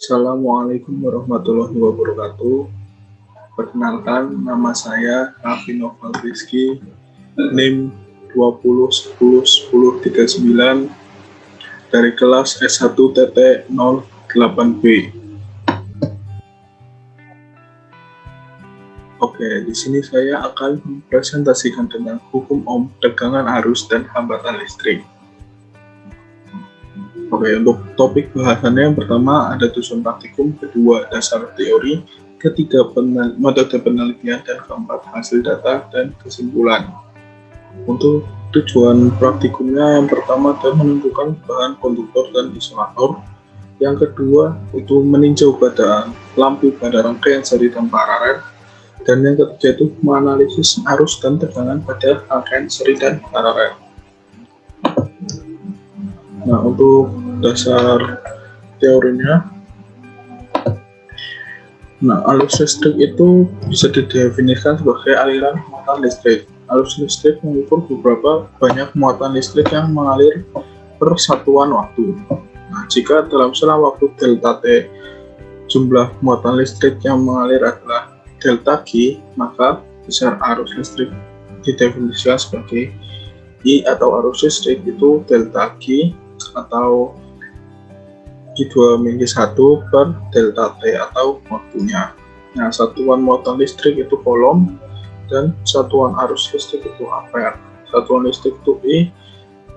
Assalamualaikum warahmatullahi wabarakatuh. Perkenalkan, nama saya Raffi Noval Rizky, NIM 20101039 dari kelas S1TT08B. Oke, di sini saya akan mempresentasikan tentang hukum Ohm, tegangan arus, dan hambatan listrik. Oke, untuk topik bahasannya yang pertama ada tujuan praktikum, kedua dasar teori, ketiga metode penelitian, dan keempat hasil data dan kesimpulan. Untuk tujuan praktikumnya yang pertama adalah menentukan bahan konduktor dan isolator. Yang kedua itu meninjau pada lampu pada rangkaian seri dan paralel. Dan yang ketiga itu menganalisis arus dan tegangan pada rangkaian seri dan paralel. Nah, untuk dasar teorinya, arus listrik itu bisa didefinisikan sebagai aliran muatan listrik. Arus listrik mengukur beberapa banyak muatan listrik yang mengalir per satuan waktu. Nah, jika dalam selang waktu delta T jumlah muatan listrik yang mengalir adalah delta G, maka besar arus listrik didefinisikan sebagai I atau arus listrik itu delta G atau Q2-1 per delta T atau waktunya. Nah, satuan muatan listrik itu kolom dan satuan arus listrik itu ampere. Satuan listrik itu I,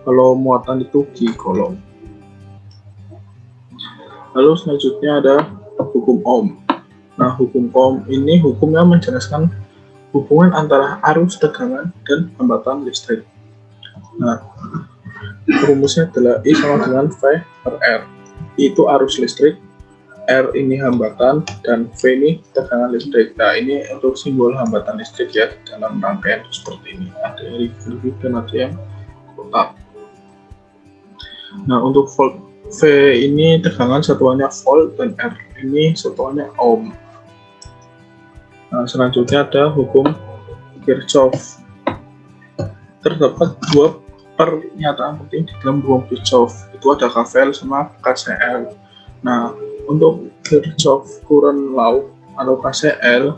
kalau muatan itu Q kolom. Lalu selanjutnya ada hukum Ohm. Nah, hukum Ohm ini hukumnya menjelaskan hubungan antara arus, tegangan, dan hambatan listrik. Nah, rumusnya adalah I sama dengan V per R. I itu arus listrik, R ini hambatan, dan V ini tegangan listrik. Nah, ini untuk simbol hambatan listrik ya dalam rangkaian seperti ini. Ada yang revolusi dan ada yang kotak. Nah, untuk volt V ini tegangan satuannya volt dan R ini satuannya ohm. Nah, selanjutnya ada hukum Kirchhoff. Terdapat dua pernyataan penting di dalam hukum Kirchhoff, itu ada KVL sama KCL. Nah, untuk Kirchhoff Current Law atau KCL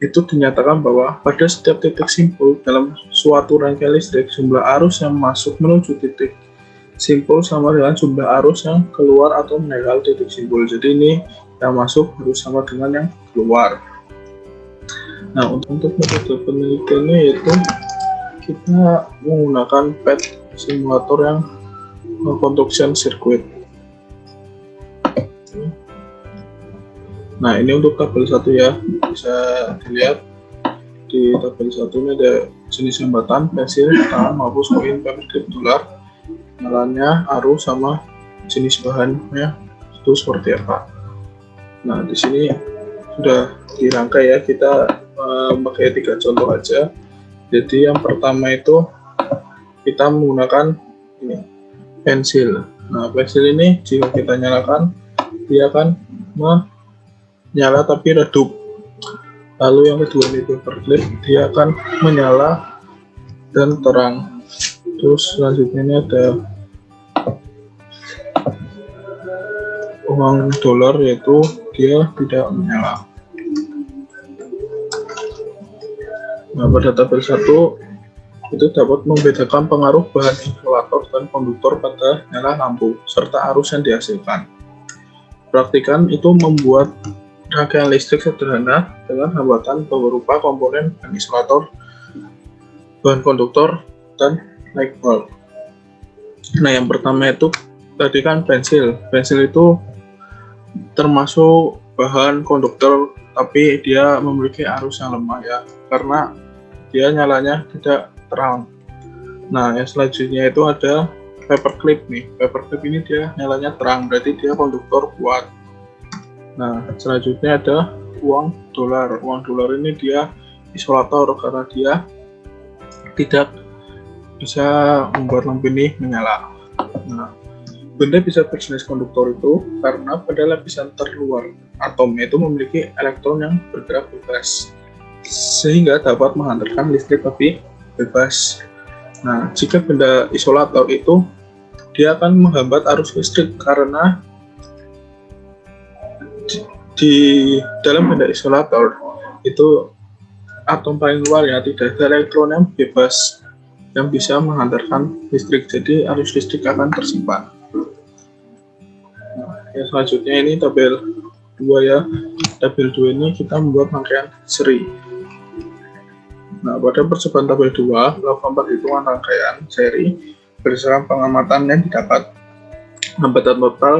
itu dinyatakan bahwa pada setiap titik simpul dalam suatu rangkaian listrik, jumlah arus yang masuk menuju titik simpul sama dengan jumlah arus yang keluar atau meninggal titik simpul. Jadi ini yang masuk harus sama dengan yang keluar. Nah, untuk metode penelitiannya yaitu kita menggunakan PET simulator yang conduction circuit. Nah, ini untuk tabel 1 ya, bisa dilihat di tabel 1 ini ada jenis hambatan, pensil, tangan, maupun koin, paperclip, dolar, nyalanya, arus, sama jenis bahannya itu seperti apa. Nah, di sini sudah dirangkai ya, kita pakai 3 contoh aja. Jadi yang pertama itu kita menggunakan ini pensil. Nah, pensil ini jika kita nyalakan dia akan menyala tapi redup. Lalu yang kedua ini paperclip, dia akan menyala dan terang. Terus selanjutnya ini ada uang dolar, yaitu dia tidak menyala. Nah, pada tabel 1 itu dapat membedakan pengaruh bahan isolator dan konduktor pada nyala lampu serta arus yang dihasilkan. Praktikan itu membuat rangkaian listrik sederhana dengan hambatan berupa komponen bahan isolator, bahan konduktor, dan light bulb. Nah, yang pertama itu tadi kan pensil. Pensil itu termasuk bahan konduktor, tapi dia memiliki arus yang lemah ya, karena dia nyalanya tidak terang. Nah, yang selanjutnya itu ada paperclip nih. Paperclip ini dia nyalanya terang, berarti dia konduktor kuat. Nah, selanjutnya ada uang dolar. Uang dolar ini dia isolator karena dia tidak bisa membuat lampu ini menyala. Nah, benda bisa berjenis konduktor itu karena pada lapisan terluar atomnya itu memiliki elektron yang bergerak bebas, sehingga dapat menghantarkan listrik lebih bebas. Nah, jika benda isolator itu dia akan menghambat arus listrik karena di dalam benda isolator itu atom paling luar ya, tidak ada elektron yang bebas yang bisa menghantarkan listrik, jadi arus listrik akan tersimpan. Nah, yang selanjutnya ini tabel 2 ya. Tabel 2 ini kita membuat rangkaian seri. Nah, pada percobaan tabel 2 melakukan perhitungan rangkaian seri berdasarkan pengamatan yang didapat. Hambatan total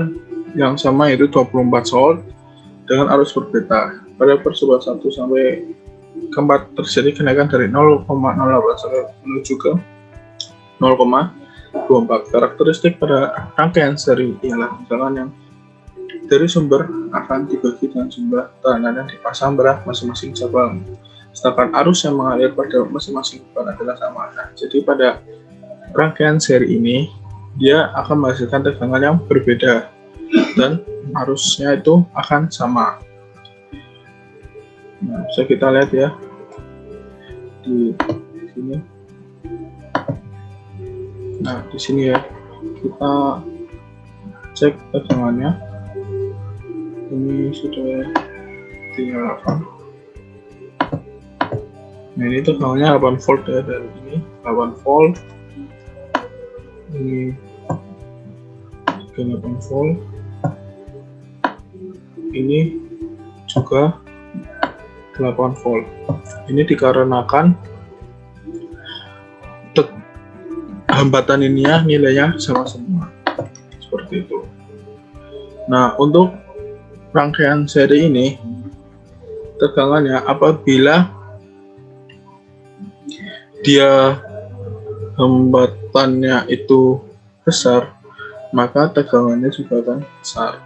yang sama yaitu 24 volt dengan arus berbeda. Pada percobaan 1 sampai ke 4 terjadi kenaikan dari 0,08 sampai menuju ke 0,24. Karakteristik pada rangkaian seri ialah misalkan yang dari sumber akan dibagi dengan jumlah tekanan yang dipasang pada masing-masing cabang. Sedangkan arus yang mengalir pada masing-masing cabang adalah sama. Nah, jadi pada rangkaian seri ini dia akan menghasilkan tegangan yang berbeda dan arusnya itu akan sama. Nah, bisa kita lihat ya di sini. Nah, di sini ya kita cek tegangannya. Ini sudah 38. Nah, ini tegangannya 8 volt ya, dan ini 8 volt. Ini 8 volt. Ini juga 8 volt. Ini dikarenakan hambatan ini ya nilainya sama semua. Seperti itu. Nah, untuk rangkaian seri ini tegangannya apabila dia hambatannya itu besar, maka tegangannya juga akan besar.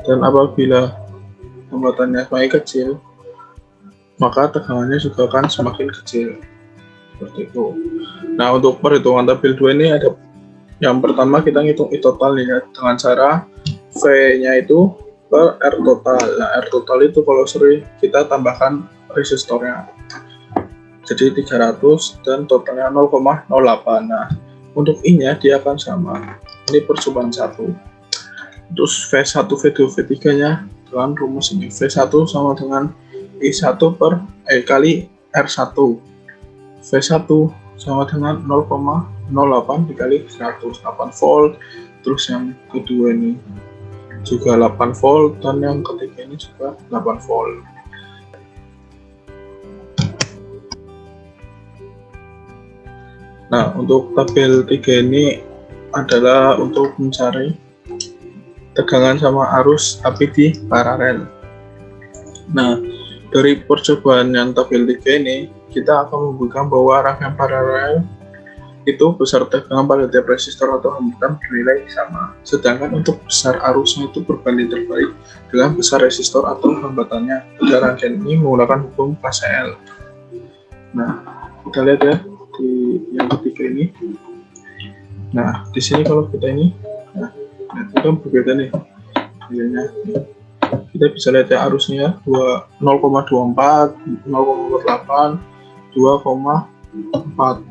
Dan apabila hambatannya semakin kecil, maka tegangannya juga akan semakin kecil. Seperti itu. Nah, untuk perhitungan tabel 2 ini ada yang pertama kita ngitung I total ya, dengan cara V-nya itu per R total. Nah, R total itu kalau seri kita tambahkan resistornya. Jadi 300 dan totalnya 0,08. Nah, untuk I-nya dia akan sama. Ini percobaan 1. Terus V1, V2, V3-nya dengan rumus ini. V1 sama dengan I1 kali R1. V1 sama dengan 0,08 dikali 108 volt. Terus yang kedua ini juga 8 volt dan yang ketiga ini juga 8 volt. Nah, untuk tabel 3 ini adalah untuk mencari tegangan sama arus api di paralel. Nah, dari percobaan yang tabel 3 ini kita akan membuktikan bahwa rangkaian paralel itu besar tegangan pada tiap resistor atau hambatan bernilai sama. Sedangkan untuk besar arusnya itu berbanding terbalik dengan besar resistor atau hambatannya. Pada rangkaian ini menggunakan hukum Pascal. Nah, kita lihat ya di yang ketiga ini. Nah, di sini kalau kita ini, nah itu kan berbeda nih nilainya. Kita bisa lihat ya arusnya 0,24, 0,48, 2,4.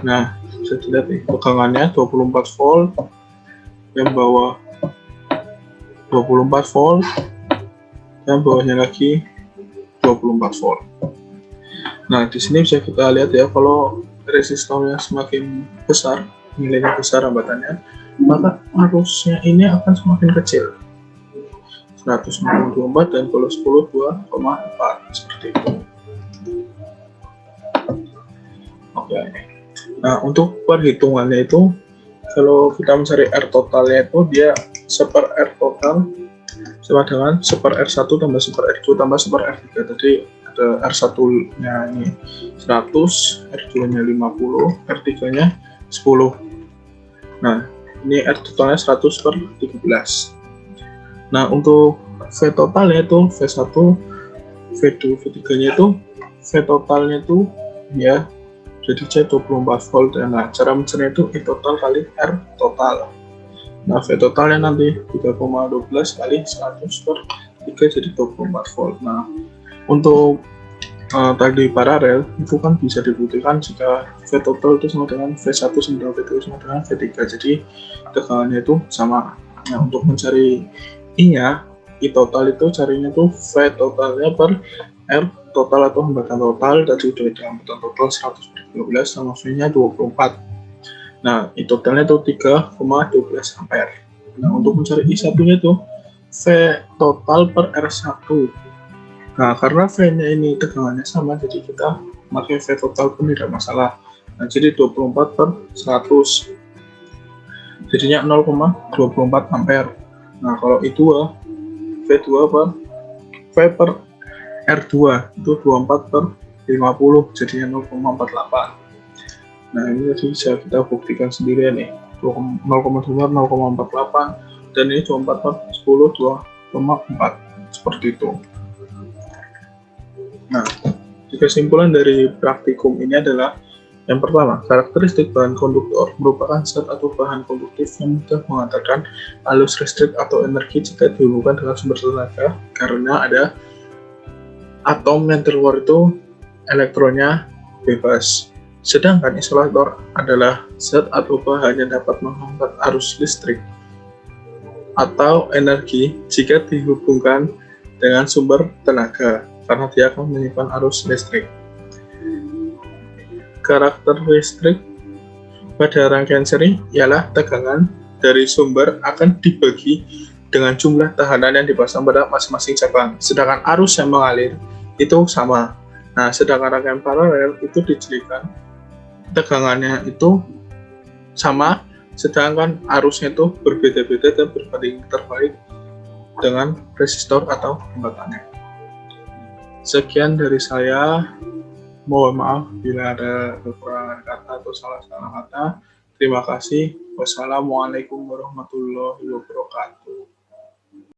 Nah, bisa dilihat nih tegangannya 24 volt, yang bawah 24 volt, yang bawahnya lagi 24 volt. Nah, di sini bisa kita lihat ya kalau resistornya semakin besar, nilainya besar hambatannya, maka arusnya ini akan semakin kecil. 194 dan kalau 10 2,4 seperti itu. Oke. Nah, untuk perhitungannya itu kalau kita mencari R totalnya itu dia seper R total sama dengan seper R1 tambah seper R2 tambah seper R3. Tadi ada R1-nya ini 100, R2-nya 50, R3-nya 10. Nah, ini R totalnya 100 per 13. Nah, untuk V totalnya itu V1, V2, V3-nya itu V totalnya itu ya jadi C 24 volt. Nah, cara mencarinya itu I total kali R total. Nah, V totalnya nanti 3,12 kali 100 per 3 jadi 24 volt. Nah, untuk tadi paralel itu kan bisa dibuktikan jika V total itu sama dengan V1 sama dengan V2 sama dengan V3, jadi tegangannya itu sama. Nah, untuk mencari I-nya I total itu carinya tuh V totalnya per R total atau hambatan total dari hambatan total 100 per 12 sama V-nya 24. Nah, I totalnya tuh 3,12 ampere. Nah, untuk mencari I1-nya tuh V total per R1. Nah, karena V-nya ini tegangannya sama, jadi kita pakai V total pun tidak masalah. Nah, jadi 24 per 100. Jadinya 0,24 ampere. Nah, kalau itu V2 per V per R2 itu 24 per 50, jadinya 0,48. Nah, ini tadi bisa kita buktikan sendiri nih. 0,2, 0,48, dan ini 24 per 10, 2,4. Seperti itu. Nah, kesimpulan dari praktikum ini adalah yang pertama, karakteristik bahan konduktor merupakan zat atau bahan konduktif yang mudah mengantarkan arus listrik atau energi jika dihubungkan dengan sumber tenaga karena ada atom yang di luar itu elektronnya bebas. Sedangkan isolator adalah zat atau bahan yang dapat menghambat arus listrik atau energi jika dihubungkan dengan sumber tenaga karena dia akan menyimpan arus listrik. Karakteristik pada rangkaian seri ialah tegangan dari sumber akan dibagi dengan jumlah tahanan yang dipasang pada masing-masing cabang, sedangkan arus yang mengalir itu sama. Nah, sedangkan rangkaian paralel itu dijadikan tegangannya itu sama, sedangkan arusnya itu berbeda-beda dan berbanding terbalik dengan resistor atau hambatannya. Sekian dari saya. Mohon maaf bila ada kekurangan kata atau salah-salah kata. Terima kasih. Wassalamualaikum warahmatullahi wabarakatuh.